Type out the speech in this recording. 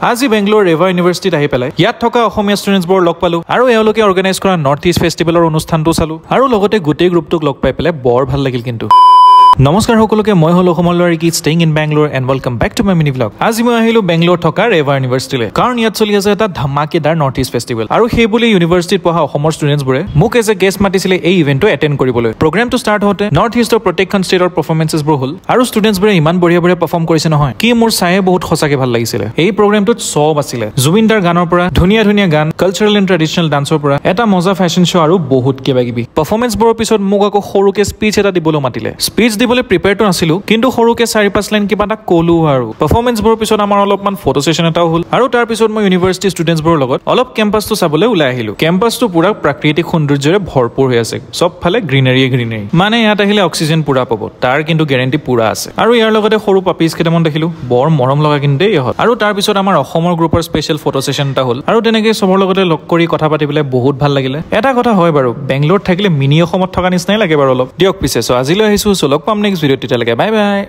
আজি বেংগলোৰ ৰেভা ইউনিভাৰ্চিটিত আহি পেলাই ইয়াত থকা অসমীয়া ষ্টুডেণ্টছবোৰ লগ পালো আৰু এওঁলোকে অৰ্গেনাইজ কৰা নৰ্থ ইষ্ট ফেষ্টিভেলৰ অনুষ্ঠানটো চালো আৰু লগতে গোটেই গ্ৰুপটোক লগ পাই পেলাই বৰ ভাল লাগিল কিন্তু নমস্কাৰ সকলোকে মই হল অসমলৱাৰী কি staying in Bangalore and welcome back to my mini blog আজি মই আহিলো বেংগলোৰ থকা ৰেভা ইউনিভাৰ্চিটিলৈ কাৰণ ইয়াত চলি আছে এটা ধমাকেদাৰ নৰ্থ ইষ্ট ফেষ্টিভেল আৰু সেই বুলি ইউনিভাৰ্চিটিত পঢ়া অসমৰ ষ্টুডেণ্টছবোৰে মোক এজ এ গেষ্ট মাতিছিলে এই ইভেণ্টটো এটেণ্ড কৰিবলৈ প্ৰগ্ৰামটো ষ্টাৰ্ট হওঁতে নৰ্থ ইষ্টৰ প্ৰত্যেকখন ষ্টেটৰ পাৰফৰ্মেঞ্চেছবোৰ হ'ল আৰু ষ্টুডেণ্টছবোৰে ইমান বঢ়িয়া পাৰফৰ্ম কৰিছে নহয় কি মোৰ চায়ে বহুত সঁচাকে ভাল লাগিছিলে এই প্ৰগ্ৰামটোত চব আছিলে জুবিন দাৰ গানৰ পৰা ধুনীয়া ধুনীয়া গান কালচাৰেল এণ্ড ট্ৰেডিচনেল ডান্সৰ পৰা এটা মজা ফেশ্বন শ্ব' আৰু বহুত কিবা কিবি পাৰফৰ্মেঞ্চবোৰৰ পিছত মোক আকৌ সৰুকে স্পীচ এটা দিবলৈ মাতিলে স্পীচ দিবলৈ প্ৰিপেয়াৰটো নাছিলো কিন্তু সৰুকে 4-5 লাইন কিবা এটা কলো আৰু পাৰফৰ্মেঞ্চবোৰৰ পিছত আমাৰ অলপমান ফটো সেশন এটাও হ'ল আৰু তাৰ পিছত মই ইউনিভাৰ্চিটি ষ্টুডেণ্টছবোৰৰ লগত অলপ কেম্পাছটো চাবলৈ ওলাই আহিলো কেম্পাছটো পুৰা প্ৰাকৃতিক সৌন্দৰ্যৰে ভৰপূৰ হৈ আছে সব ফালে গ্ৰীনাৰী মানে ইয়াত আহিলে অক্সিজেন পুৰা পাব তাৰ কিন্তু গ্যাৰান্টি পুৰা আছে আৰু ইয়াৰ লগতে সৰু পাপিজ কেইটামান দেখিলো বৰ মৰম লগা কিন্তু ইহঁত আৰু তাৰ পিছত আমাৰ অসমৰ গ্ৰুপৰ স্পেশাল ফটো সেশন এটা হ'ল আৰু তেনেকৈ সবৰ লগতে লগ কৰি কথা পাতিবলৈ বহুত ভাল লাগিলে এটা কথা হয় বাৰু বেংগলোৰত থাকিলে মিনি অসমত থকা নিচিনাই লাগে বাৰু অলপ দিয়ক পিছে আজিলৈ আহিছো লগ পাম নেক্সট ভিডিঅ'ত তেতিয়ালৈকে বাই বাই